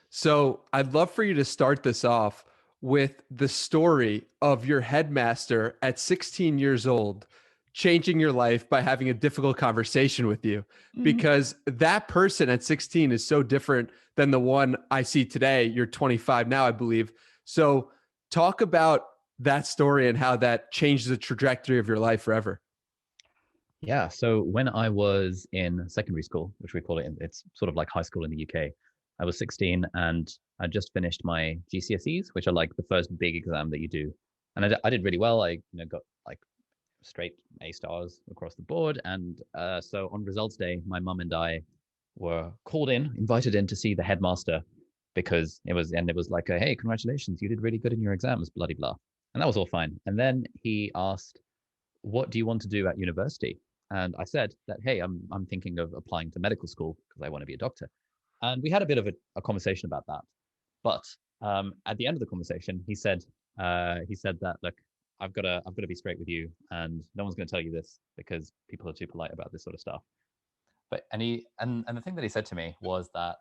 So I'd love for you to start this off with the story of your headmaster at 16 years old changing your life by having a difficult conversation with you, Mhm. because that person at 16 is so different than the one I see today. You're 25 now, I believe. So talk about that story and how that changed the trajectory of your life forever. Yeah. So when I was in secondary school, which we call it, it's sort of like high school in the UK, I was 16 and I just finished my GCSEs, which are like the first big exam that you do. And I did really well. I got like straight A stars across the board. And so on results day, my mum and I were called in, invited in to see the headmaster because it was like, hey, congratulations, you did really good in your exams, bloody blah. And that was all fine. And then he asked, what do you want to do at university? And I said that, hey, I'm thinking of applying to medical school because I want to be a doctor. And we had a bit of a conversation about that. But at the end of the conversation, he said that, look, I've got to be straight with you, and no one's going to tell you this because people are too polite about this sort of stuff. But and the thing that he said to me was that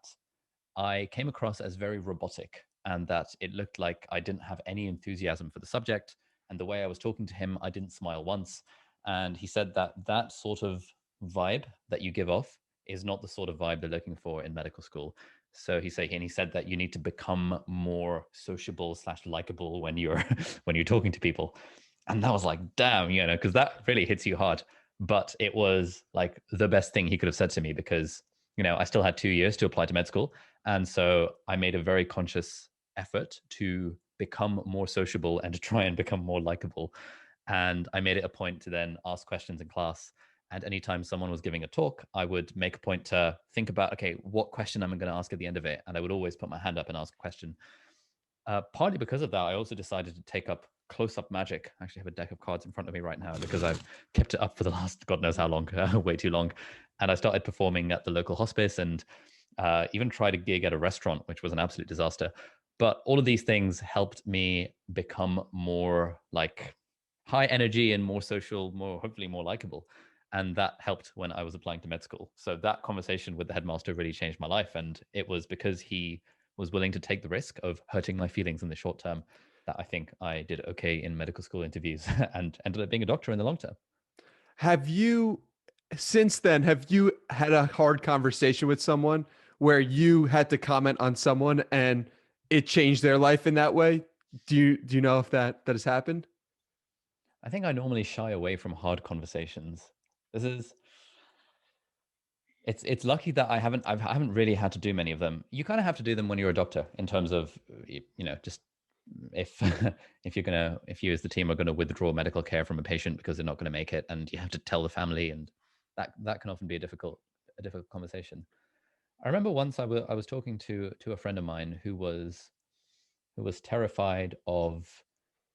I came across as very robotic and that it looked like I didn't have any enthusiasm for the subject. And the way I was talking to him, I didn't smile once. And he said that that sort of vibe that you give off is not the sort of vibe they're looking for in medical school. So he said that you need to become more sociable slash likable when you're when you're talking to people. And that was like, damn, because that really hits you hard. But it was like the best thing he could have said to me because I still had 2 years to apply to med school. And so I made a very conscious effort to become more sociable and to try and become more likable. And I made it a point to then ask questions in class. And anytime someone was giving a talk, I would make a point to think about, okay, what question am I going to ask at the end of it? And I would always put my hand up and ask a question. Partly because of that, I also decided to take up close-up magic. I actually have a deck of cards in front of me right now because I've kept it up for the last God knows how long, way too long. And I started performing at the local hospice and even tried a gig at a restaurant, which was an absolute disaster. But all of these things helped me become more like high energy and more social, more hopefully more likable. And that helped when I was applying to med school. So that conversation with the headmaster really changed my life. And it was because he was willing to take the risk of hurting my feelings in the short term that I think I did okay in medical school interviews and ended up being a doctor in the long term. Have you, since then, have you had a hard conversation with someone where you had to comment on someone and it changed their life in that way? Do you know if that has happened? I think I normally shy away from hard conversations. This is it's lucky that I haven't really had to do many of them. You kind of have to do them when you're a doctor in terms of just if if you as the team are going to withdraw medical care from a patient because they're not going to make it and you have to tell the family, and that can often be a difficult conversation. I remember once I was talking to a friend of mine who was terrified of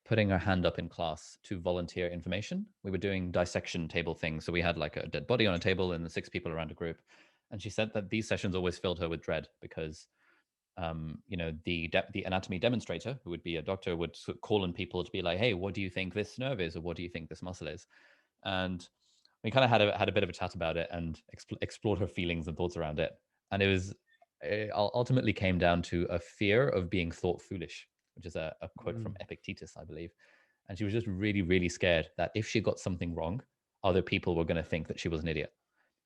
putting her hand up in class to volunteer information. We were doing dissection table things. So we had like a dead body on a table and the six people around a group. And she said that these sessions always filled her with dread because, the anatomy demonstrator, who would be a doctor, would sort of call on people to be like, hey, what do you think this nerve is? Or what do you think this muscle is? And we kind of had a bit of a chat about it and explored her feelings and thoughts around it. And it ultimately came down to a fear of being thought foolish, which is a quote from Mm. Epictetus, I believe. And she was just really, really scared that if she got something wrong, other people were going to think that she was an idiot.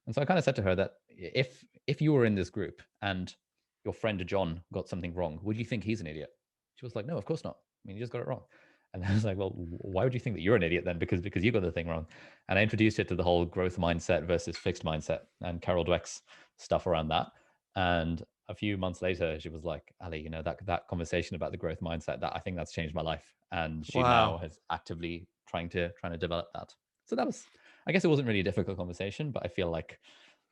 And so I kind of said to her that if you were in this group and your friend John got something wrong, would you think he's an idiot? She was like, no, of course not. I mean, you just got it wrong. And I was like, well, why would you think that you're an idiot then? Because you got the thing wrong. And I introduced it to the whole growth mindset versus fixed mindset and Carol Dweck's stuff around that. And a few months later, she was like, Ali, that conversation about the growth mindset, that I think that's changed my life. And she now Wow. has actively trying to develop that. So that was, I guess it wasn't really a difficult conversation, but I feel like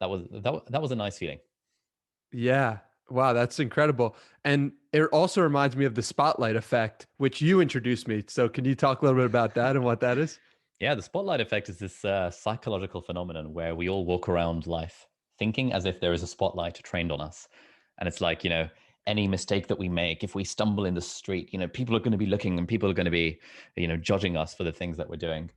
that was a nice feeling. Yeah. Wow, that's incredible. And it also reminds me of the spotlight effect, which you introduced me. So can you talk a little bit about that and what that is? Yeah, the spotlight effect is this psychological phenomenon where we all walk around life thinking as if there is a spotlight trained on us. And it's like, any mistake that we make, if we stumble in the street, people are going to be looking and people are going to be, judging us for the things that we're doing.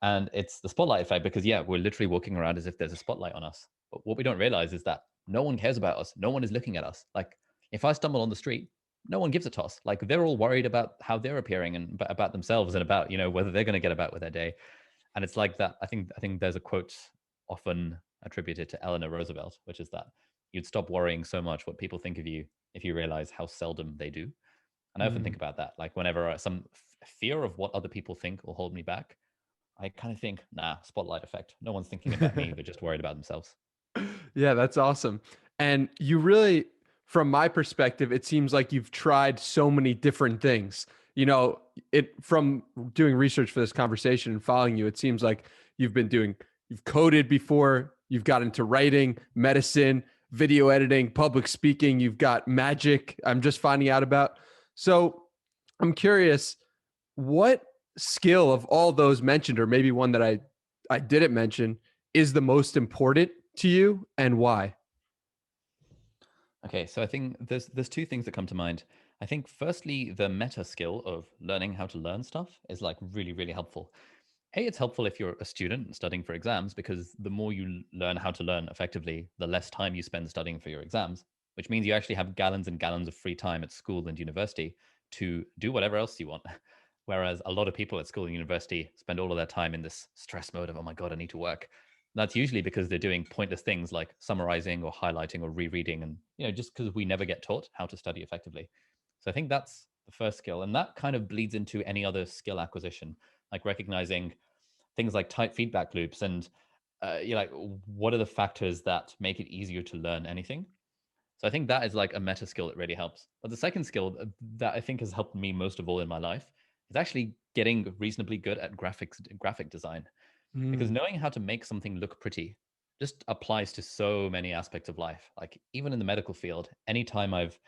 And it's the spotlight effect because, yeah, we're literally walking around as if there's a spotlight on us. But what we don't realize is that no one cares about us. No one is looking at us. Like, If I stumble on the street, no one gives a toss. Like they're all worried about how they're appearing and about themselves and about, whether they're going to get about with their day. And it's like that. I think there's a quote often attributed to Eleanor Roosevelt, which is that you'd stop worrying so much what people think of you if you realize how seldom they do. And I often think Mm. about that. Like whenever some fear of what other people think will hold me back, I kind of think, nah, spotlight effect. No one's thinking about me. They're just worried about themselves. Yeah, that's awesome. And you really, from my perspective, it seems like you've tried so many different things. It from doing research for this conversation and following you, it seems like you've coded before, you've got into writing, medicine, video editing, public speaking, you've got magic, I'm just finding out about. So I'm curious, what skill of all those mentioned, or maybe one that I didn't mention, is the most important to you and why? Okay, so I think there's two things that come to mind. I think firstly, the meta skill of learning how to learn stuff is like really, really helpful. It's helpful if you're a student studying for exams because the more you learn how to learn effectively, the less time you spend studying for your exams, which means you actually have gallons and gallons of free time at school and university to do whatever else you want. Whereas a lot of people at school and university spend all of their time in this stress mode of, oh my God, I need to work. That's usually because they're doing pointless things like summarizing or highlighting or rereading. And, just because we never get taught how to study effectively. So I think that's the first skill. And that kind of bleeds into any other skill acquisition, like recognizing things like tight feedback loops and you're like, what are the factors that make it easier to learn anything? So I think that is like a meta skill that really helps. But the second skill that I think has helped me most of all in my life is actually getting reasonably good at graphic design, because Mm. knowing how to make something look pretty just applies to so many aspects of life. Like even in the medical field, anytime I've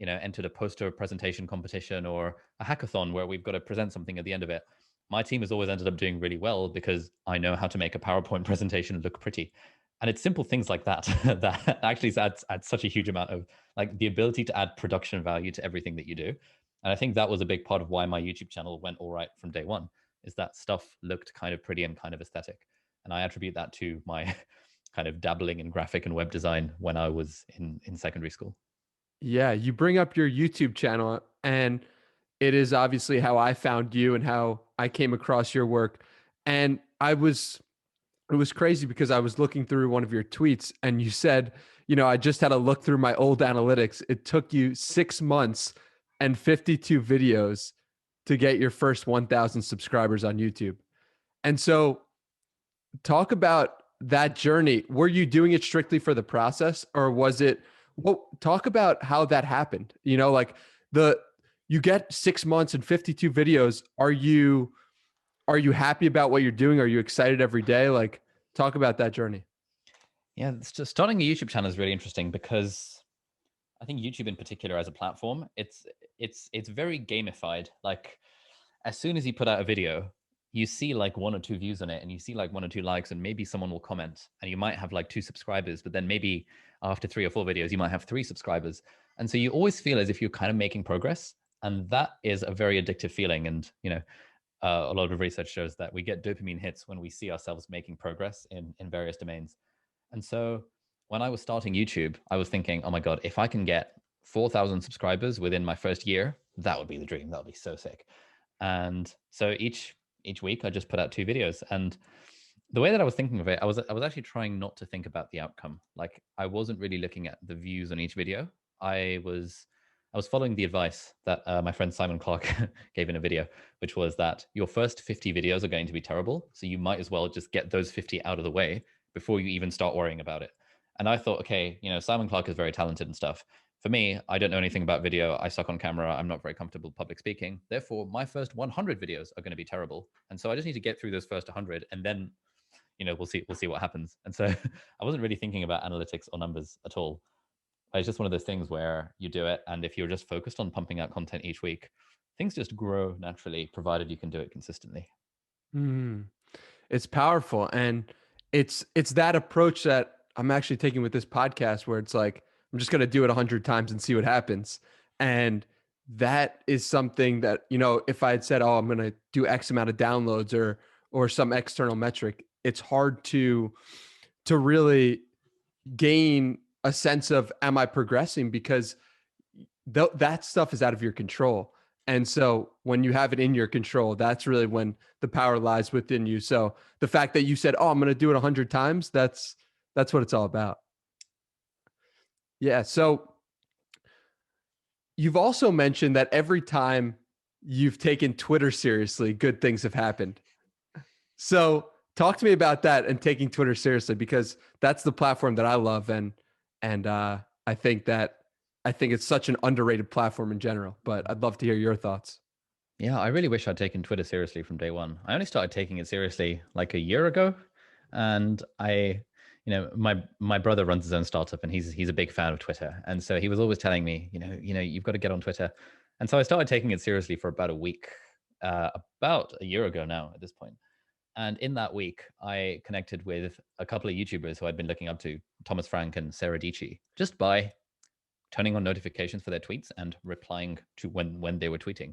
entered a poster presentation competition or a hackathon where we've got to present something at the end of it, my team has always ended up doing really well because I know how to make a PowerPoint presentation look pretty. And it's simple things like that that actually adds such a huge amount of like the ability to add production value to everything that you do. And I think that was a big part of why my YouTube channel went all right from day one, is that stuff looked kind of pretty and kind of aesthetic. And I attribute that to my kind of dabbling in graphic and web design when I was in secondary school. Yeah, you bring up your YouTube channel, and it is obviously how I found you and how I came across your work. And it was crazy because I was looking through one of your tweets and you said, I just had to look through my old analytics. It took you 6 months and 52 videos to get your first 1,000 subscribers on YouTube. And so, talk about that journey. Were you doing it strictly for the process, or was it? Well, talk about how that happened. Like the you get 6 months and 52 videos. Are you happy about what you're doing? Are you excited every day? Like, talk about that journey. Yeah, it's just starting a YouTube channel is really interesting because I think YouTube in particular as a platform, it's very gamified. Like as soon as you put out a video, you see like one or two views on it and you see like one or two likes and maybe someone will comment and you might have like two subscribers, but then maybe after 3 or 4 videos, you might have three subscribers. And so you always feel as if you're kind of making progress. And that is a very addictive feeling. And, a lot of research shows that we get dopamine hits when we see ourselves making progress in various domains. And so when I was starting YouTube, I was thinking, oh my God, if I can get 4,000 subscribers within my first year, that would be the dream. That would be so sick. And so each week I just put out 2 videos. And the way that I was thinking of it, I was actually trying not to think about the outcome. Like I wasn't really looking at the views on each video. I was following the advice that my friend Simon Clark gave in a video, which was that your first 50 videos are going to be terrible. So you might as well just get those 50 out of the way before you even start worrying about it. And I thought, okay, Simon Clark is very talented and stuff. For me, I don't know anything about video. I suck on camera. I'm not very comfortable public speaking. Therefore, my first 100 videos are going to be terrible. And so I just need to get through those first 100 and then, we'll see what happens. And so I wasn't really thinking about analytics or numbers at all. It's just one of those things where you do it. And if you're just focused on pumping out content each week, things just grow naturally, provided you can do it consistently. Mm. It's powerful, and it's that approach that I'm actually taking with this podcast, where it's like I'm just going to do it 100 times and see what happens. And that is something that, if I had said, oh, I'm going to do X amount of downloads or some external metric, it's hard to really gain a sense of, am I progressing? Because that stuff is out of your control. And so when you have it in your control, that's really when the power lies within you. So the fact that you said, "Oh, I'm going to do it 100 times," that's what it's all about. Yeah. So you've also mentioned that every time you've taken Twitter seriously, good things have happened. So talk to me about that and taking Twitter seriously, because that's the platform that I love, and I think that I think it's such an underrated platform in general. But I'd love to hear your thoughts. Yeah, I really wish I'd taken Twitter seriously from day one. I only started taking it seriously like a year ago, and my brother runs his own startup, and he's a big fan of Twitter, and so he was always telling me, you've got to get on Twitter, and so I started taking it seriously for about a week, about a year ago now at this point. And in that week, I connected with a couple of YouTubers who I'd been looking up to, Thomas Frank and Sarah Dici, just by turning on notifications for their tweets and replying to when they were tweeting.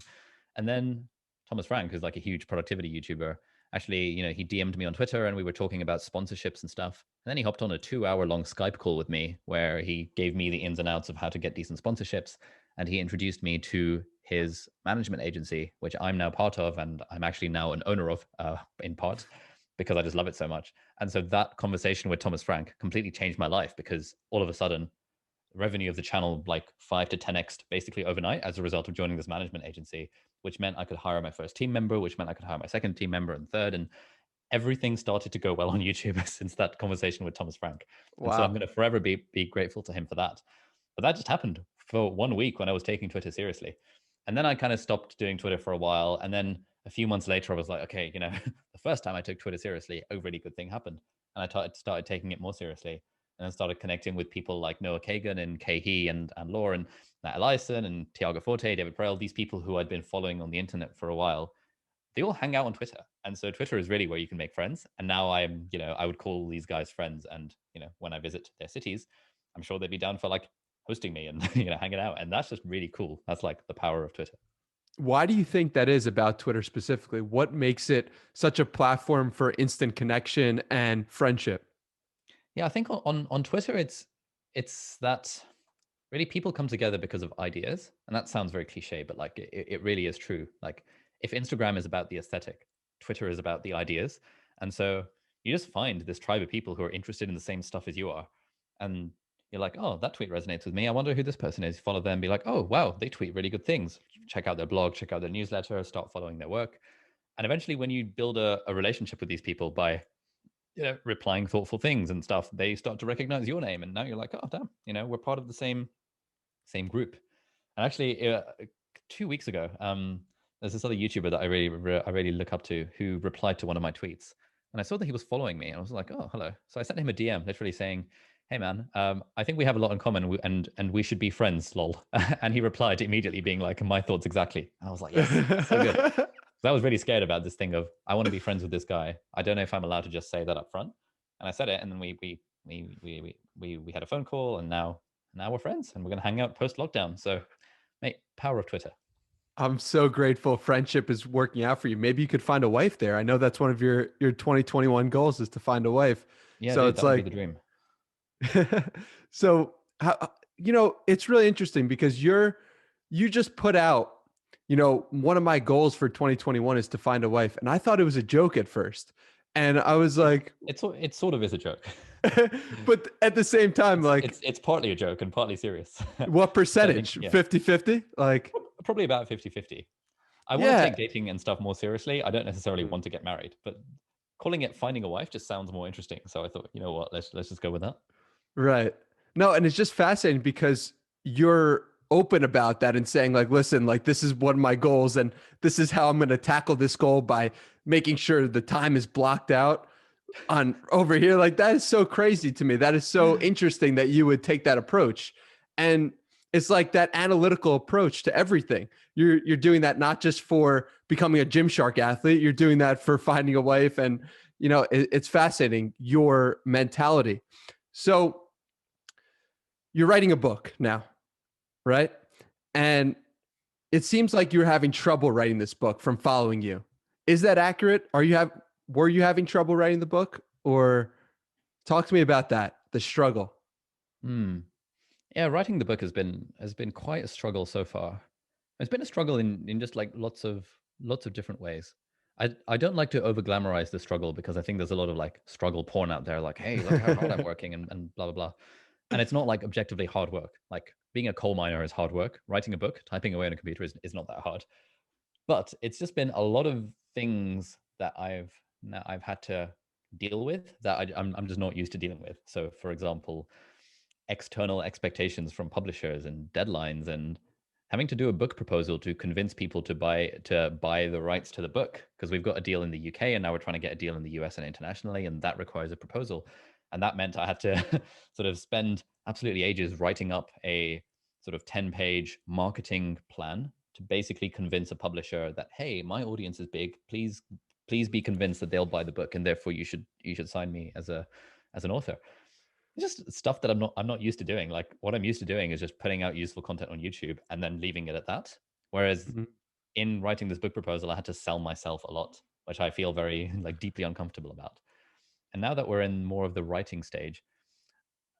And then Thomas Frank, who's like a huge productivity YouTuber, actually, he DM'd me on Twitter and we were talking about sponsorships and stuff. And then he hopped on a 2 hour long Skype call with me where he gave me the ins and outs of how to get decent sponsorships. And he introduced me to his management agency, which I'm now part of. And I'm actually now an owner of, in part, because I just love it so much. And so that conversation with Thomas Frank completely changed my life, because all of a sudden, revenue of the channel like 5 to 10x basically overnight as a result of joining this management agency, which meant I could hire my first team member, which meant I could hire my second team member and third. And everything started to go well on YouTube since that conversation with Thomas Frank. And so I'm Wow. going to forever be grateful to him for that. But that just happened for 1 week when I was taking Twitter seriously. And then I kind of stopped doing Twitter for a while. And then a few months later, I was like, okay, the first time I took Twitter seriously, a really good thing happened. And I started taking it more seriously, and then started connecting with people like Noah Kagan and Kei and Law and Matt Ellison and Tiago Forte, David Perel, these people who I'd been following on the internet for a while. They all hang out on Twitter. And so Twitter is really where you can make friends. And now I would call these guys friends. And, when I visit their cities, I'm sure they'd be down for like hosting me and, hanging out. And that's just really cool. That's like the power of Twitter. Why do you think that is about Twitter specifically? What makes it such a platform for instant connection and friendship? Yeah, I think on Twitter, it's that really people come together because of ideas. And that sounds very cliche, but like it really is true. Like if Instagram is about the aesthetic, Twitter is about the ideas. And so you just find this tribe of people who are interested in the same stuff as you are. And you're like, oh, that tweet resonates with me. I wonder who this person is. Follow them, be like, oh, wow, they tweet really good things. Check out their blog, check out their newsletter, start following their work. And eventually, when you build a relationship with these people by replying thoughtful things and stuff, they start to recognize your name. And now you're like, oh, damn, we're part of the same group. And actually, 2 weeks ago, there's this other YouTuber that I really look up to who replied to one of my tweets, and I saw that he was following me, and I was like, oh, hello. So I sent him a DM, literally saying, hey man, I think we have a lot in common, and we should be friends, lol. And he replied immediately, being like, my thoughts exactly. And I was like, yes, so good. So I was really scared about this thing of I want to be friends with this guy. I don't know if I'm allowed to just say that up front. And I said it, and then we had a phone call, and now we're friends, and we're gonna hang out post lockdown. So, mate, power of Twitter. I'm so grateful friendship is working out for you. Maybe you could find a wife there. I know that's one of your 2021 goals is to find a wife. Yeah, So dude, it's that would be like the dream. so how, it's really interesting because you just put out, one of my goals for 2021 is to find a wife, and I thought it was a joke at first. And I was like, It sort of is a joke. but at the same time, like, It's partly a joke and partly serious. what So I think, percentage? yeah, 50-50? Like, probably about 50-50. I want to yeah, take dating and stuff more seriously. I don't necessarily want to get married, but calling it finding a wife just sounds more interesting. So I thought, you know what, let's just go with that. right. No, and it's just fascinating because you're open about that and saying, like, listen, like, this is one of my goals, and this is how I'm going to tackle this goal by making sure the time is blocked out on over here. Like, that is so crazy to me. That is so interesting that you would take that approach. And it's like that analytical approach to everything. You're doing that not just for becoming a Gymshark athlete, you're doing that for finding a wife. And it's fascinating, your mentality. So you're writing a book now, right? And it seems like you're having trouble writing this book from following you. Is that accurate? Were you having trouble writing the book, or talk to me about that, the struggle? Hmm. Yeah, writing the book has been quite a struggle so far. It's been a struggle in just like lots of different ways. I don't like to over glamorize the struggle because I think there's a lot of like struggle porn out there, like, hey, look how hard I'm working and blah blah blah. And it's not like objectively hard work. Like being a coal miner is hard work. Writing a book, typing away on a computer is not that hard. But it's just been a lot of things that I've had to deal with that I'm just not used to dealing with. So, for example, external expectations from publishers and deadlines, and having to do a book proposal to convince people to buy the rights to the book because we've got a deal in the UK and now we're trying to get a deal in the US and internationally, and that requires a proposal. And that meant I had to sort of spend absolutely ages writing up a sort of 10-page marketing plan to basically convince a publisher that, hey, my audience is big, please be convinced that they'll buy the book and therefore you should sign me as an author. It's just stuff that I'm not used to doing. Like what I'm used to doing is just putting out useful content on YouTube and then leaving it at that. Whereas Mhm. in writing this book proposal, I had to sell myself a lot, which I feel very like deeply uncomfortable about. And now that we're in more of the writing stage,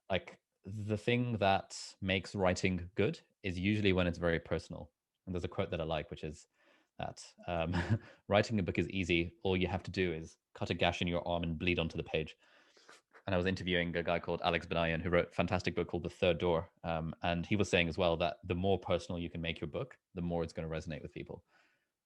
like the thing that makes writing good is usually when it's very personal. And there's a quote that I like, which is that writing a book is easy. All you have to do is cut a gash in your arm and bleed onto the page. And I was interviewing a guy called Alex Benayan who wrote a fantastic book called The Third Door. And he was saying as well that the more personal you can make your book, the more it's going to resonate with people.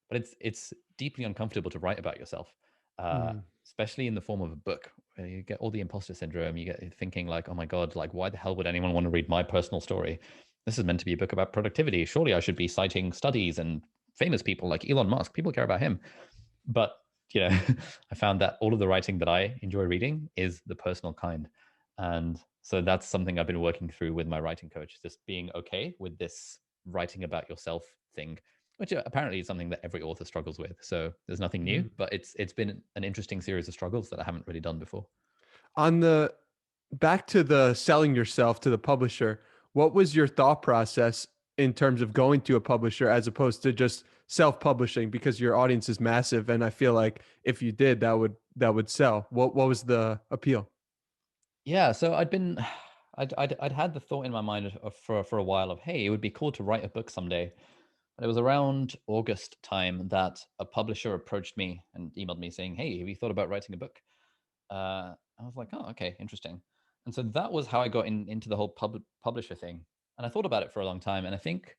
But it's deeply uncomfortable to write about yourself, uh, Mm. especially in the form of a book. You get all the imposter syndrome. You get thinking like, oh my God, like why the hell would anyone want to read my personal story? This is meant to be a book about productivity. Surely I should be citing studies and famous people like Elon Musk. People care about him. But you know, I found that all of the writing that I enjoy reading is the personal kind. And so that's something I've been working through with my writing coach, just being okay with this writing about yourself thing, which apparently is something that every author struggles with. So there's nothing new, Mhm. but it's been an interesting series of struggles that I haven't really done before. On the back to the selling yourself to the publisher, what was your thought process in terms of going to a publisher as opposed to just self-publishing because your audience is massive and I feel like if you did that would sell. What was the appeal? Yeah, so I'd had the thought in my mind for a while of, hey, it would be cool to write a book someday. But it was around August time that a publisher approached me and emailed me saying, hey, have you thought about writing a book? I was like, oh, okay, interesting. And so that was how I got into the whole publisher thing. And I thought about it for a long time. And I think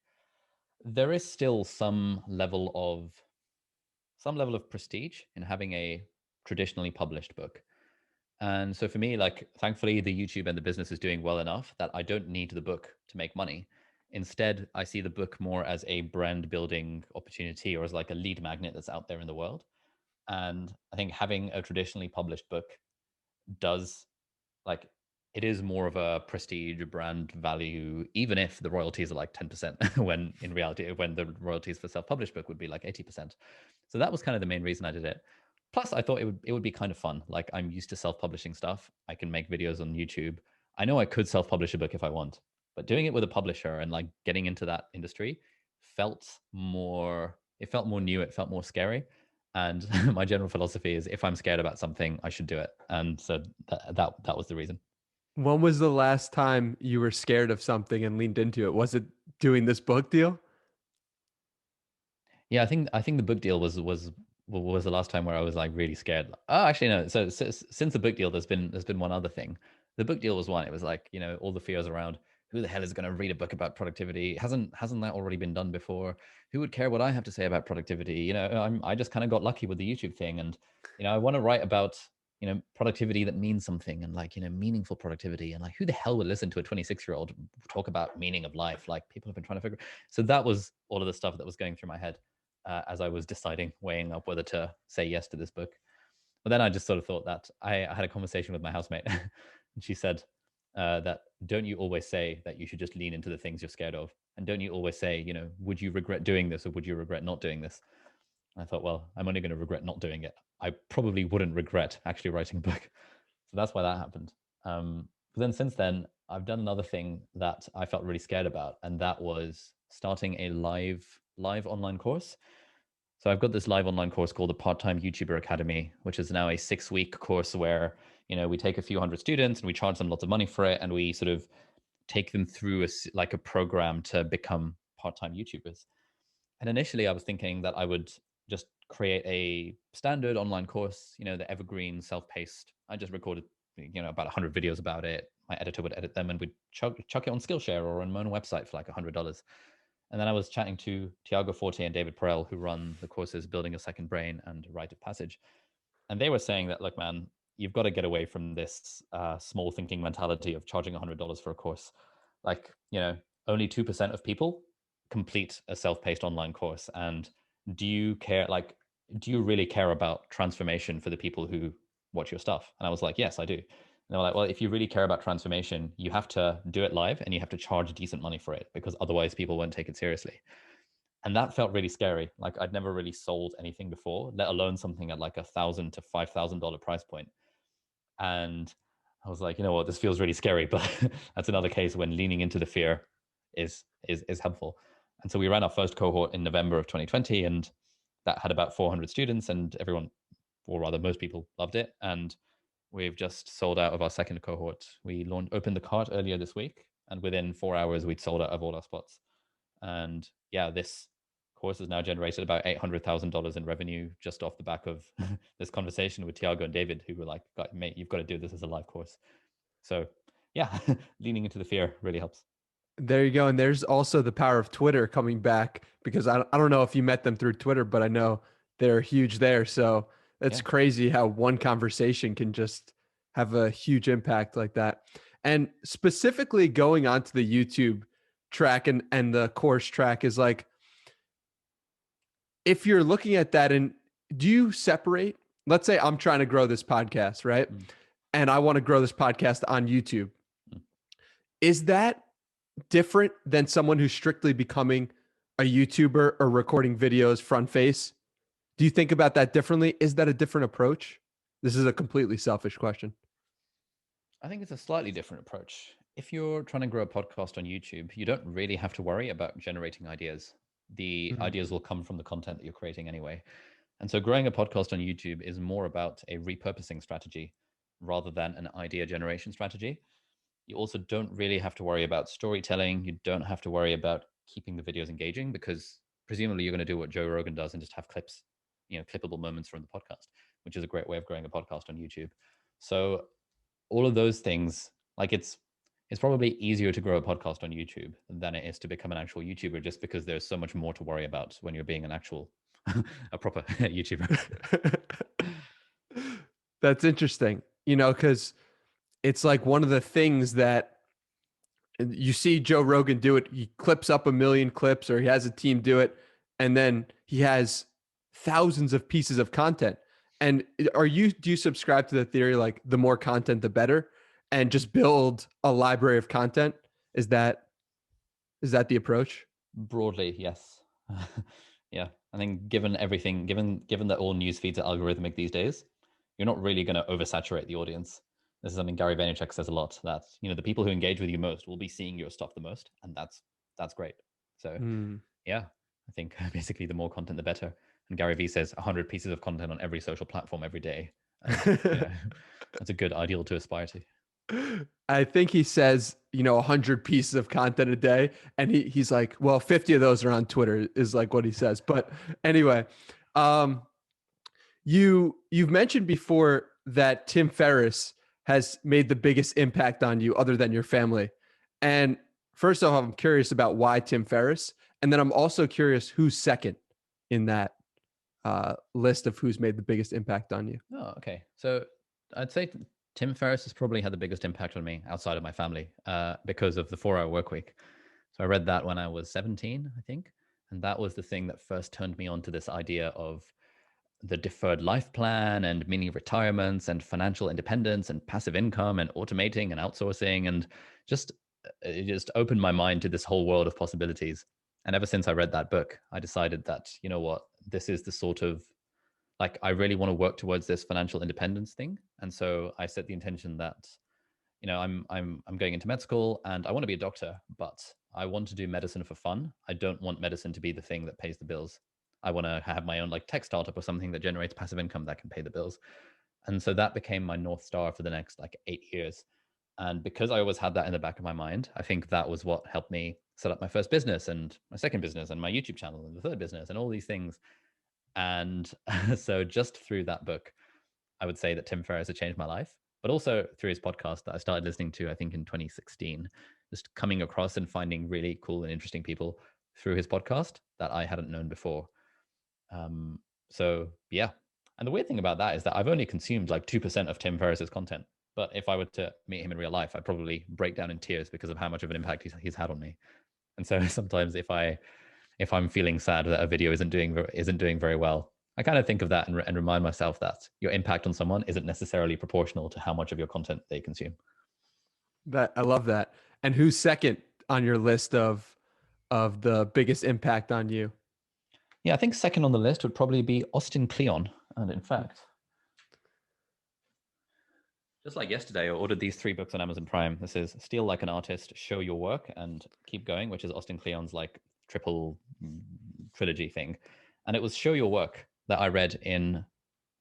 there is still some level of prestige in having a traditionally published book. And so for me, like, thankfully, the YouTube and the business is doing well enough that I don't need the book to make money. Instead, I see the book more as a brand building opportunity or as like a lead magnet that's out there in the world. And I think having a traditionally published book does, like, it is more of a prestige brand value, even if the royalties are like 10%, when in reality, when the royalties for self-published book would be like 80%. So that was kind of the main reason I did it. Plus, I thought it would be kind of fun. Like, I'm used to self-publishing stuff. I can make videos on YouTube. I know I could self-publish a book if I want, but doing it with a publisher and like getting into that industry felt more new, it felt more scary. And my general philosophy is if I'm scared about something, I should do it. And so that was the reason. When was the last time you were scared of something and leaned into it? Was it doing this book deal? Yeah, I think the book deal was the last time where I was like really scared. Oh, actually no. So since the book deal, there's been one other thing. The book deal was one. It was like, all the fears around who the hell is going to read a book about productivity? Hasn't that already been done before? Who would care what I have to say about productivity? I just kind of got lucky with the YouTube thing, and I want to write about productivity that means something, and like meaningful productivity, and like who the hell would listen to a 26-year-old talk about meaning of life? Like people have been trying to figure. So that was all of the stuff that was going through my head as I was weighing up whether to say yes to this book. But then I just sort of thought that I had a conversation with my housemate, and she said that don't you always say that you should just lean into the things you're scared of, and don't you always say, would you regret doing this or would you regret not doing this? And I thought, well, I'm only going to regret not doing it. I probably wouldn't regret actually writing a book. So that's why that happened. But then since then, I've done another thing that I felt really scared about, and that was starting a live online course. So I've got this live online course called the Part-Time YouTuber Academy, which is now a 6-week course where, we take a few hundred students and we charge them lots of money for it. And we sort of take them through like a program to become part-time YouTubers. And initially I was thinking that I would just create a standard online course, the evergreen self-paced. I just recorded, about 100 videos about it. My editor would edit them and we'd chuck it on Skillshare or on my own website for like $100. And then I was chatting to Tiago Forte and David Perel, who run the courses Building a Second Brain and Rite of Passage. And they were saying that, look, man, you've got to get away from this small thinking mentality of charging $100 for a course. Like, only 2% of people complete a self-paced online course. And do you really care about transformation for the people who watch your stuff? And I was like, yes, I do. And they were like, well, if you really care about transformation, you have to do it live and you have to charge decent money for it, because otherwise people won't take it seriously. And that felt really scary. Like, I'd never really sold anything before, let alone something at like $1,000 to $5,000 price point. And I was like, you know what, this feels really scary, but that's another case when leaning into the fear is helpful. And so we ran our first cohort in November of 2020, and that had about 400 students, and everyone, or rather most people, loved it. And we've just sold out of our second cohort. We opened the cart earlier this week, and within 4 hours, we'd sold out of all our spots. And yeah, this course has now generated about $800,000 in revenue just off the back of this conversation with Tiago and David, who were like, mate, you've got to do this as a live course. So yeah, leaning into the fear really helps. There you go. And there's also the power of Twitter coming back, because I don't know if you met them through Twitter, but I know they're huge there. So it's crazy how one conversation can just have a huge impact like that. And specifically going onto the YouTube track and the course track is like, if you're looking at that, and do you separate, let's say I'm trying to grow this podcast, right? And I want to grow this podcast on YouTube. Is that different than someone who's strictly becoming a YouTuber or recording videos front face? Do you think about that differently? Is that a different approach? This is a completely selfish question. I think it's a slightly different approach. If you're trying to grow a podcast on YouTube, you don't really have to worry about generating ideas. The ideas will come from the content that you're creating anyway. And so growing a podcast on YouTube is more about a repurposing strategy rather than an idea generation strategy. You also don't really have to worry about storytelling. You don't have to worry about keeping the videos engaging, because presumably you're going to do what Joe Rogan does and just have clips, clippable moments from the podcast, which is a great way of growing a podcast on YouTube. So all of those things, like it's probably easier to grow a podcast on YouTube than it is to become an actual YouTuber, just because there's so much more to worry about when you're being an actual, a proper YouTuber. That's interesting, because it's like one of the things that you see Joe Rogan do it. He clips up 1 million clips, or he has a team do it, and then he has thousands of pieces of content. And do you subscribe to the theory like the more content, the better, and just build a library of content? Is that the approach? Broadly, yes. Yeah, I think given everything, given that all news feeds are algorithmic these days, you're not really going to oversaturate the audience. This is something Gary Vaynerchuk says a lot, that the people who engage with you most will be seeing your stuff the most, and that's great. So yeah, I think basically the more content, the better. And Gary Vee says 100 pieces of content on every social platform every day. And, that's a good ideal to aspire to. I think he says, 100 pieces of content a day. And he's like, well, 50 of those are on Twitter, is like what he says. But anyway, you've mentioned before that Tim Ferriss has made the biggest impact on you other than your family. And first off, I'm curious about why Tim Ferriss. And then I'm also curious who's second in that list of who's made the biggest impact on you. Oh, okay. So I'd say Tim Ferriss has probably had the biggest impact on me outside of my family, because of the 4-hour work week. So I read that when I was 17, I think. And that was the thing that first turned me on to this idea of the deferred life plan and mini retirements and financial independence and passive income and automating and outsourcing, and it just opened my mind to this whole world of possibilities. And ever since I read that book, I decided that, you know what, this is the sort of, like, I really want to work towards this financial independence thing. And so I set the intention that, I'm going into med school and I want to be a doctor, but I want to do medicine for fun. I don't want medicine to be the thing that pays the bills. I want to have my own like tech startup or something that generates passive income that can pay the bills. And so that became my North Star for the next like 8 years. And because I always had that in the back of my mind, I think that was what helped me set up my first business and my second business and my YouTube channel and the third business and all these things. And so just through that book, I would say that Tim Ferriss had changed my life, but also through his podcast that I started listening to, I think in 2016, just coming across and finding really cool and interesting people through his podcast that I hadn't known before. So yeah. And the weird thing about that is that I've only consumed like 2% of Tim Ferriss's content. But if I were to meet him in real life, I'd probably break down in tears because of how much of an impact he's had on me. And so sometimes if I'm feeling sad that a video isn't doing very well, I kind of think of that and remind myself that your impact on someone isn't necessarily proportional to how much of your content they consume. That I love that. And who's second on your list of the biggest impact on you? Yeah, I think second on the list would probably be Austin Kleon. And in fact, just like yesterday, I ordered these 3 books on Amazon Prime. This is Steal Like an Artist, Show Your Work, and Keep Going, which is Austin Kleon's like triple trilogy thing. And it was Show Your Work that I read in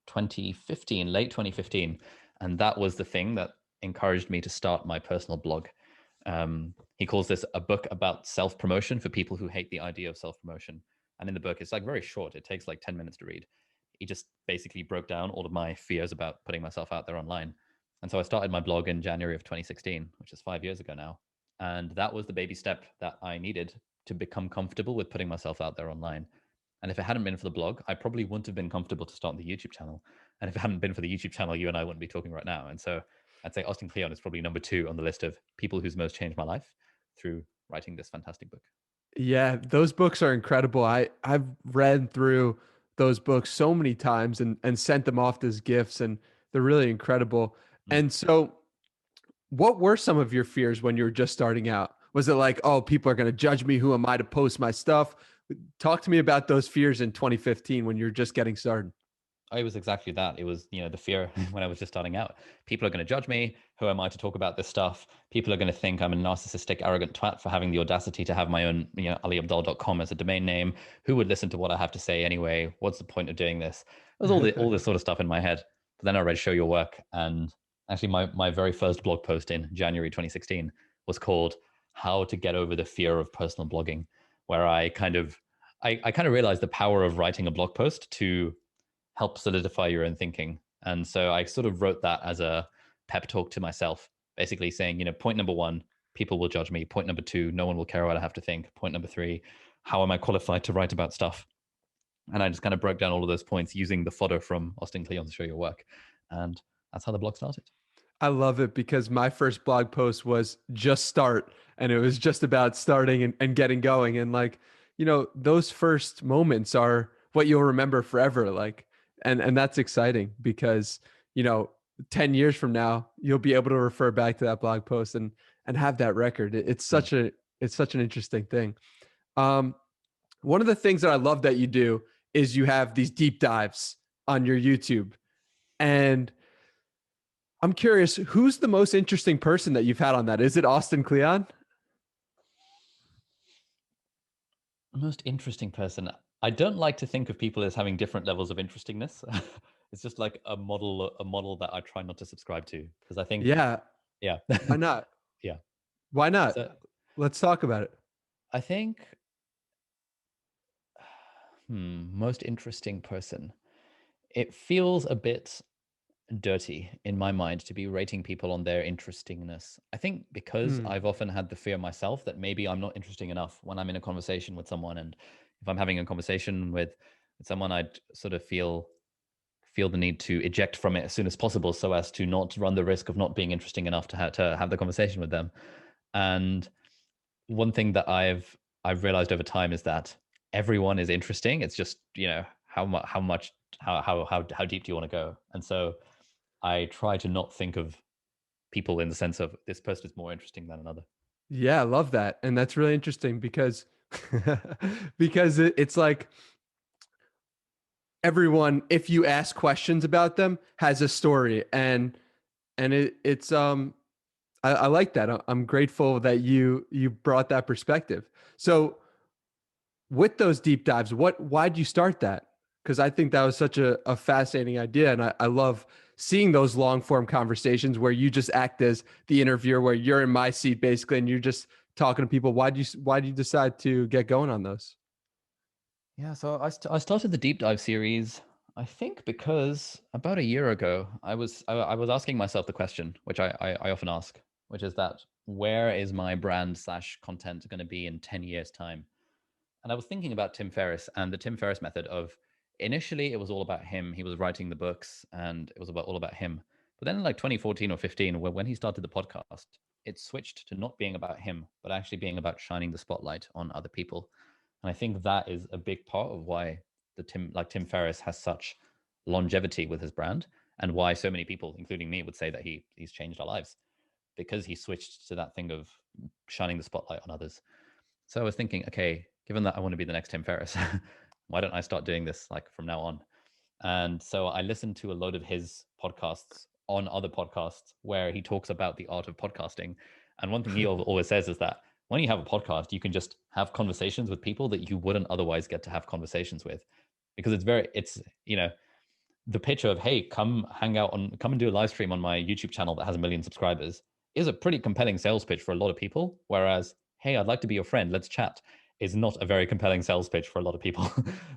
2015, late 2015. And that was the thing that encouraged me to start my personal blog. He calls this a book about self-promotion for people who hate the idea of self-promotion. And in the book, it's like very short. It takes like 10 minutes to read. He just basically broke down all of my fears about putting myself out there online. And so I started my blog in January of 2016, which is 5 years ago now. And that was the baby step that I needed to become comfortable with putting myself out there online. And if it hadn't been for the blog, I probably wouldn't have been comfortable to start the YouTube channel. And if it hadn't been for the YouTube channel, you and I wouldn't be talking right now. And so I'd say Austin Kleon is probably number 2 on the list of people who's most changed my life through writing this fantastic book. Yeah, those books are incredible. I've read through those books so many times and sent them off as gifts, and they're really incredible. Mm. And so, what were some of your fears when you were just starting out? Was it like, oh, people are going to judge me? Who am I to post my stuff? Talk to me about those fears in 2015 when you're just getting started. It was exactly that. It was, the fear when I was just starting out. People are going to judge me. Who am I to talk about this stuff? People are going to think I'm a narcissistic, arrogant twat for having the audacity to have my own, aliabdaal.com as a domain name. Who would listen to what I have to say anyway? What's the point of doing this? There's all this sort of stuff in my head. But then I read Show Your Work. And actually my very first blog post in January 2016 was called How to Get Over the Fear of Personal Blogging, where I kind of realized the power of writing a blog post to help solidify your own thinking. And so I sort of wrote that as a pep talk to myself, basically saying, point number 1, people will judge me. Point number 2, no one will care what I have to think. Point number 3, how am I qualified to write about stuff? And I just kind of broke down all of those points using the fodder from Austin Kleon to Show Your Work. And that's how the blog started. I love it because my first blog post was just start, and it was just about starting and getting going. And like, those first moments are what you'll remember forever. Like, and that's exciting because, 10 years from now, you'll be able to refer back to that blog post and have that record. It's such an interesting thing. One of the things that I love that you do is you have these deep dives on your YouTube. And I'm curious, who's the most interesting person that you've had on that? Is it Austin Kleon? Most interesting person. I don't like to think of people as having different levels of interestingness. It's just like a model that I try not to subscribe to because I think, Yeah. yeah, Why not? yeah. Why not? So Let's talk about it. I think, most interesting person. It feels a bit dirty in my mind to be rating people on their interestingness. I think because I've often had the fear myself that maybe I'm not interesting enough when I'm in a conversation with someone, and if I'm having a conversation with someone, I'd sort of feel the need to eject from it as soon as possible so as to not run the risk of not being interesting enough to have the conversation with them. And one thing that I've realized over time is that everyone is interesting. It's just, how deep do you want to go? And so I try to not think of people in the sense of this person is more interesting than another. Yeah, I love that. And that's really interesting because it's like everyone, if you ask questions about them, has a story. And it's I like that. I'm grateful that you brought that perspective. So with those deep dives, why'd you start that? Because I think that was such a fascinating idea. And I love seeing those long form conversations where you just act as the interviewer, where you're in my seat basically, and you're just talking to people. Why do you decide to get going on those? Yeah, so I started the deep dive series, I think because about a year ago, I was asking myself the question, which I often ask, which is that where is my brand slash content going to be in 10 years time? And I was thinking about Tim Ferriss and the Tim Ferriss method of initially it was all about him. He was writing the books and it was all about him. But then in like 2014 or 15, when he started the podcast, it switched to not being about him, but actually being about shining the spotlight on other people. And I think that is a big part of why Tim Ferriss has such longevity with his brand and why so many people, including me, would say that he's changed our lives because he switched to that thing of shining the spotlight on others. So I was thinking, okay, given that I want to be the next Tim Ferriss, why don't I start doing this like from now on? And so I listened to a load of his podcasts on other podcasts where he talks about the art of podcasting. And one thing he always says is that when you have a podcast, you can just have conversations with people that you wouldn't otherwise get to have conversations with because you know, the pitch of, hey, come and do a live stream on my YouTube channel that has 1 million subscribers is a pretty compelling sales pitch for a lot of people. Whereas, hey, I'd like to be your friend, let's chat, is not a very compelling sales pitch for a lot of people.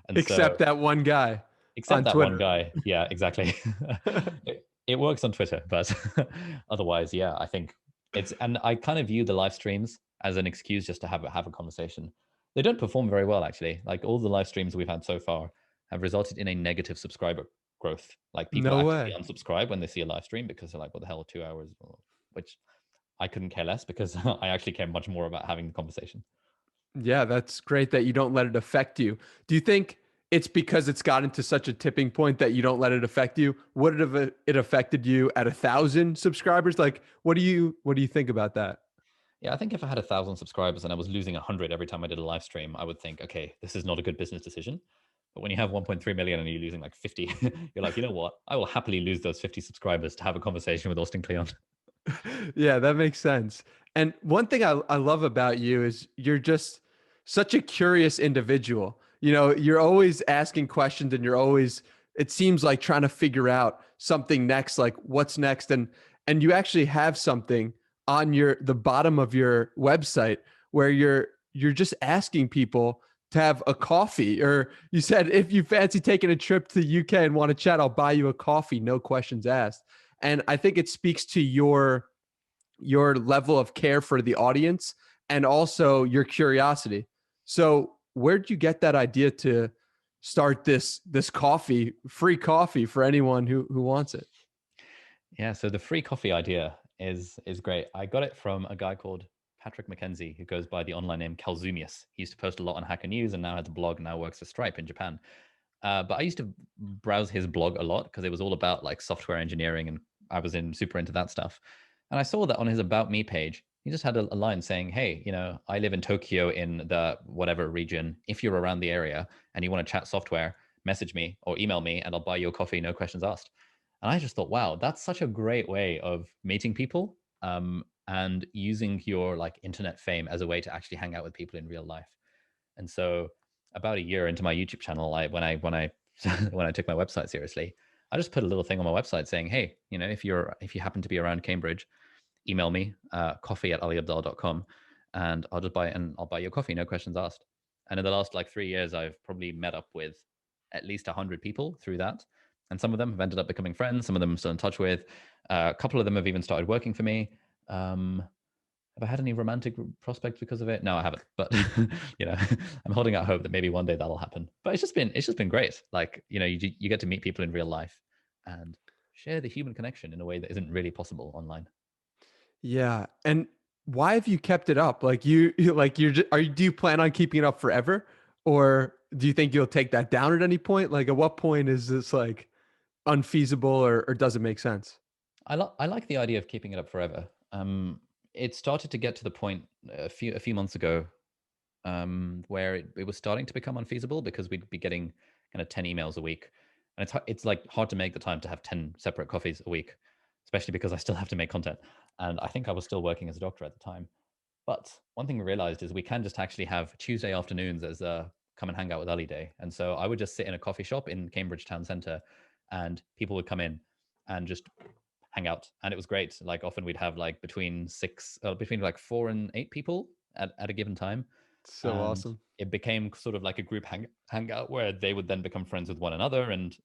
And so Except that one guy except on that one Twitter. guy. Yeah, exactly. It works on Twitter, but otherwise, yeah, I think and I kind of view the live streams as an excuse just to have a conversation. They don't perform very well, actually. Like all the live streams we've had so far have resulted in a negative subscriber growth. Like people No actually way. unsubscribe when they see a live stream because they're like, what the hell, 2 hours? Which I couldn't care less because I actually care much more about having the conversation. Yeah, that's great that you don't let it affect you. Do you think it's because it's gotten to such a tipping point that you don't let it affect you? Would it affected you at 1,000 subscribers? Like, what do you think about that? Yeah, I think if I had 1,000 subscribers and I was losing 100 every time I did a live stream, I would think, okay, this is not a good business decision. But when you have 1.3 million and you're losing like 50, you're like, you know what? I will happily lose those 50 subscribers to have a conversation with Austin Kleon. Yeah, that makes sense. And one thing I love about you is you're just such a curious individual. You're always asking questions and you're always, it seems like trying to figure out something next, like what's next. And you actually have something on the bottom of your website where you're just asking people to have a coffee. Or you said if you fancy taking a trip to the UK and want to chat, I'll buy you a coffee, no questions asked. And I think it speaks to your level of care for the audience and also your curiosity. So where'd you get that idea to start this free coffee for anyone who wants it? Yeah, so the free coffee idea is great. I got it from a guy called Patrick McKenzie, who goes by the online name Calzumius. He used to post a lot on Hacker News and now has a blog, now works for Stripe in Japan. But I used to browse his blog a lot because it was all about like software engineering and I was super into that stuff. And I saw that on his About Me page, he just had a line saying, hey, I live in Tokyo in the whatever region. If you're around the area and you want to chat software, message me or email me and I'll buy you a coffee, no questions asked. And I just thought, wow, that's such a great way of meeting people and using your like internet fame as a way to actually hang out with people in real life. And so about a year into my YouTube channel, when I when I took my website seriously, I just put a little thing on my website saying, hey, if you happen to be around Cambridge, email me coffee@aliabdaal.com and I'll buy you a coffee, no questions asked. And in the last like 3 years, I've probably met up with at least 100 people through that. And some of them have ended up becoming friends. Some of them I'm still in touch with. A couple of them have even started working for me. Have I had any romantic prospects because of it? No, I haven't. But I'm holding out hope that maybe one day that'll happen. But it's just been great. Like you get to meet people in real life and share the human connection in a way that isn't really possible online. Yeah. And why have you kept it up? Like like do you plan on keeping it up forever? Or do you think you'll take that down at any point? Like at what point is this like unfeasible or does it make sense? I like the idea of keeping it up forever. It started to get to the point a few months ago where it was starting to become unfeasible because we'd be getting kind of 10 emails a week, and it's like hard to make the time to have 10 separate coffees a week, especially because I still have to make content, and I think I was still working as a doctor at the time. But one thing we realized is we can just actually have Tuesday afternoons as a come and hang out with Ali day, and so I would just sit in a coffee shop in Cambridge town centre, and people would come in and just hang out. And it was great. Like often we'd have like between like 4 and 8 people at a given time. So And awesome. it became sort of like a group hangout where they would then become friends with one another. And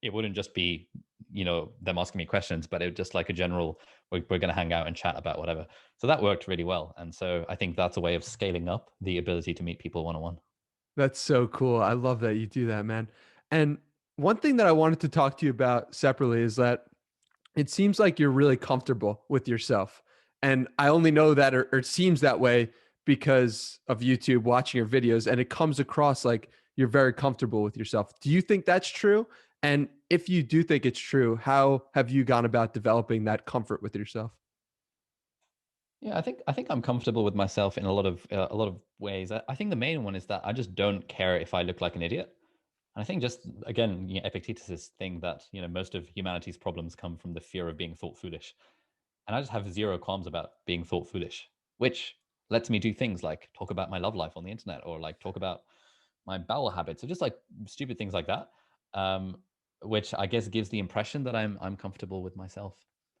it wouldn't just be, them asking me questions, but it was just like a general, we're going to hang out and chat about whatever. So that worked really well. And so I think that's a way of scaling up the ability to meet people one on one. That's so cool. I love that you do that, man. And one thing that I wanted to talk to you about separately is that it seems like you're really comfortable with yourself. And I only know that, or it seems that way because of YouTube, watching your videos, and it comes across like you're very comfortable with yourself. Do you think that's true? And if you do think it's true, how have you gone about developing that comfort with yourself? Yeah, I think I'm comfortable with myself in a lot of ways. I think the main one is that I just don't care if I look like an idiot. And I think just again, Epictetus's thing that most of humanity's problems come from the fear of being thought foolish, and I just have zero qualms about being thought foolish, which lets me do things like talk about my love life on the internet, or like talk about my bowel habits, or just like stupid things like that, um, which I guess gives the impression that I'm comfortable with myself.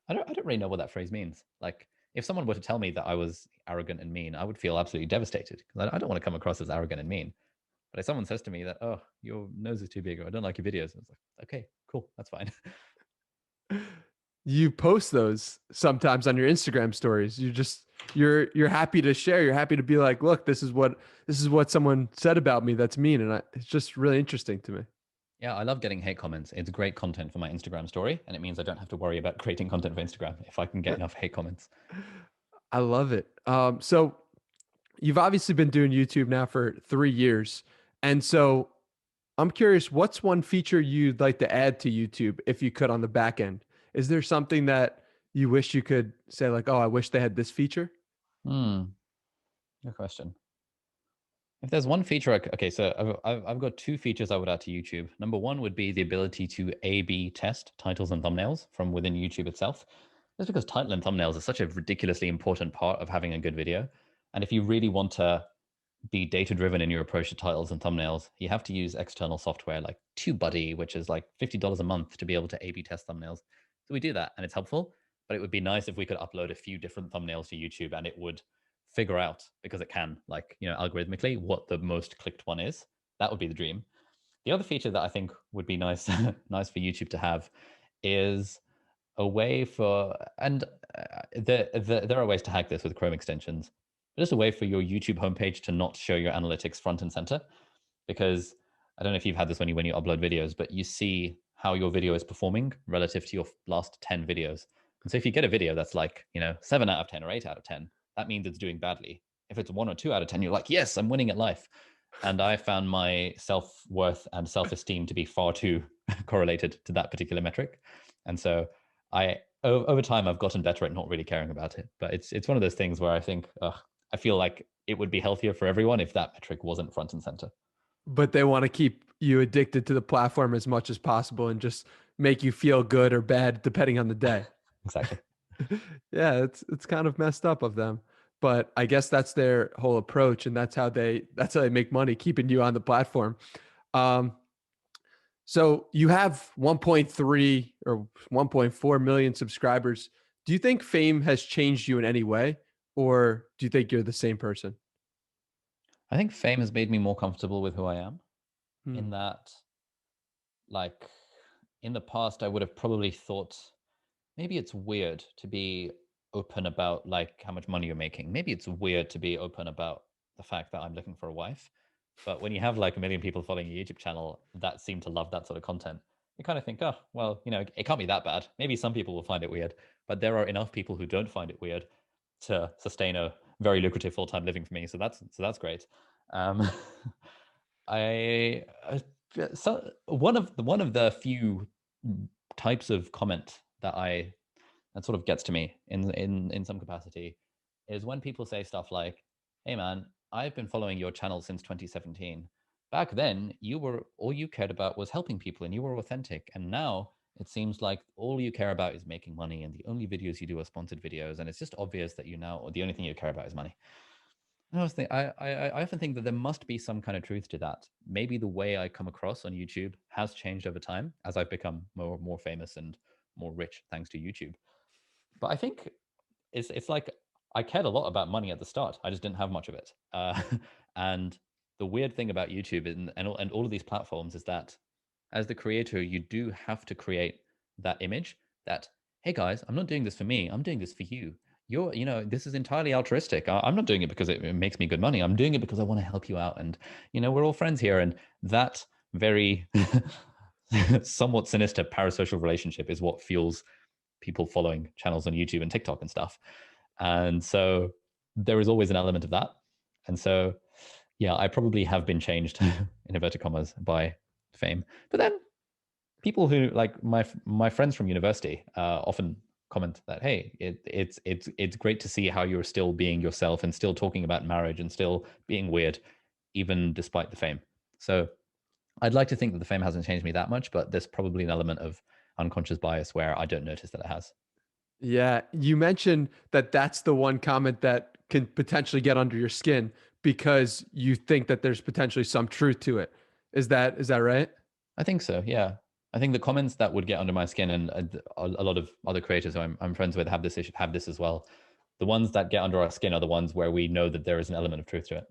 I don't really know what that phrase means. Like if someone were to tell me that I was arrogant and mean, I would feel absolutely devastated because I don't want to come across as arrogant and mean. But if someone says to me that, oh, your nose is too big, or I don't like your videos, it's like, okay, cool, that's fine. You post those sometimes on your Instagram stories. You're happy to share. You're happy to be like, look, this is what someone said about me that's mean, and it's just really interesting to me. Yeah, I love getting hate comments. It's great content for my Instagram story, and it means I don't have to worry about creating content for Instagram if I can get enough hate comments. I love it. So you've obviously been doing YouTube now for 3 years, and so I'm curious, what's one feature you'd like to add to YouTube if you could on the back end? Is there something that you wish you could say like, oh, I wish they had this feature? Good question. If there's one feature, okay, so I've got two features I would add to YouTube. Number one would be the ability to A/B test titles and thumbnails from within YouTube itself. Just because title and thumbnails are such a ridiculously important part of having a good video. And if you really want to be data driven in your approach to titles and thumbnails, you have to use external software like TubeBuddy, which is like $50 a month to be able to A/B test thumbnails. So we do that, and it's helpful. But it would be nice if we could upload a few different thumbnails to YouTube, and it would figure out, because it can, like algorithmically, what the most clicked one is. That would be the dream. The other feature that I think would be nice, nice for YouTube to have, is a way for, and there are ways to hack this with Chrome extensions, but just a way for your YouTube homepage to not show your analytics front and center. Because I don't know if you've had this when you upload videos, but you see how your video is performing relative to your last 10 videos. And so if you get a video that's like 7 out of 10 or 8 out of 10, that means it's doing badly. If it's 1 or 2 out of 10, you're like, yes, I'm winning at life. And I found my self-worth and self-esteem to be far too correlated to that particular metric. And so over time I've gotten better at not really caring about it. But it's one of those things where I think I feel like it would be healthier for everyone if that metric wasn't front and center. But they want to keep you addicted to the platform as much as possible and just make you feel good or bad depending on the day. Exactly. Yeah, it's kind of messed up of them. But I guess that's their whole approach, and that's how they make money, keeping you on the platform. Um, so you have 1.3 or 1.4 million subscribers. Do you think fame has changed you in any way, or do you think you're the same person? I think fame has made me more comfortable with who I am, Hmm. in that, like, in the past I would have probably thought maybe it's weird to be open about like how much money you're making. Maybe it's weird to be open about the fact that I'm looking for a wife. But when you have like a million people following your YouTube channel that seem to love that sort of content, you kind of think, oh, well, it can't be that bad. Maybe some people will find it weird, but there are enough people who don't find it weird to sustain a very lucrative full-time living for me. So that's great. Um, I so one of the few types of comment that sort of gets to me in some capacity is when people say stuff like, "Hey man, I've been following your channel since 2017. Back then, you were all you cared about was helping people and you were authentic, and now it seems like all you care about is making money and the only videos you do are sponsored videos, and it's just obvious that you now or the only thing you care about is money." I often think that there must be some kind of truth to that. Maybe the way I come across on YouTube has changed over time as I've become more famous and more rich thanks to YouTube. But I think it's like I cared a lot about money at the start. I just didn't have much of it. And the weird thing about YouTube and all of these platforms is that as the creator, you do have to create that image that, hey guys, I'm not doing this for me. I'm doing this for you. This is entirely altruistic. I'm not doing it because it makes me good money. I'm doing it because I want to help you out. And, we're all friends here. And that very somewhat sinister parasocial relationship is what fuels people following channels on YouTube and TikTok and stuff. And so there is always an element of that. And so, yeah, I probably have been changed in inverted commas by fame. But then people who like my friends from university often comment that, hey, it's great to see how you're still being yourself and still talking about marriage and still being weird, even despite the fame. So I'd like to think that the fame hasn't changed me that much, but there's probably an element of unconscious bias where I don't notice that it has. Yeah, you mentioned that that's the one comment that can potentially get under your skin because you think that there's potentially some truth to it. Is that right? I think so. Yeah. I think the comments that would get under my skin, and a lot of other creators who I'm friends with have this issue, have this as well. The ones that get under our skin are the ones where we know that there is an element of truth to it.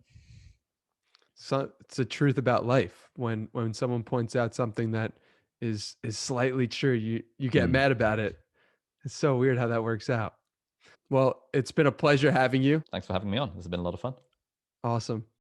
So it's a truth about life. When someone points out something that is slightly true, you get Hmm. mad about it. It's so weird how that works out. Well, it's been a pleasure having you. Thanks for having me on. This has been a lot of fun. Awesome.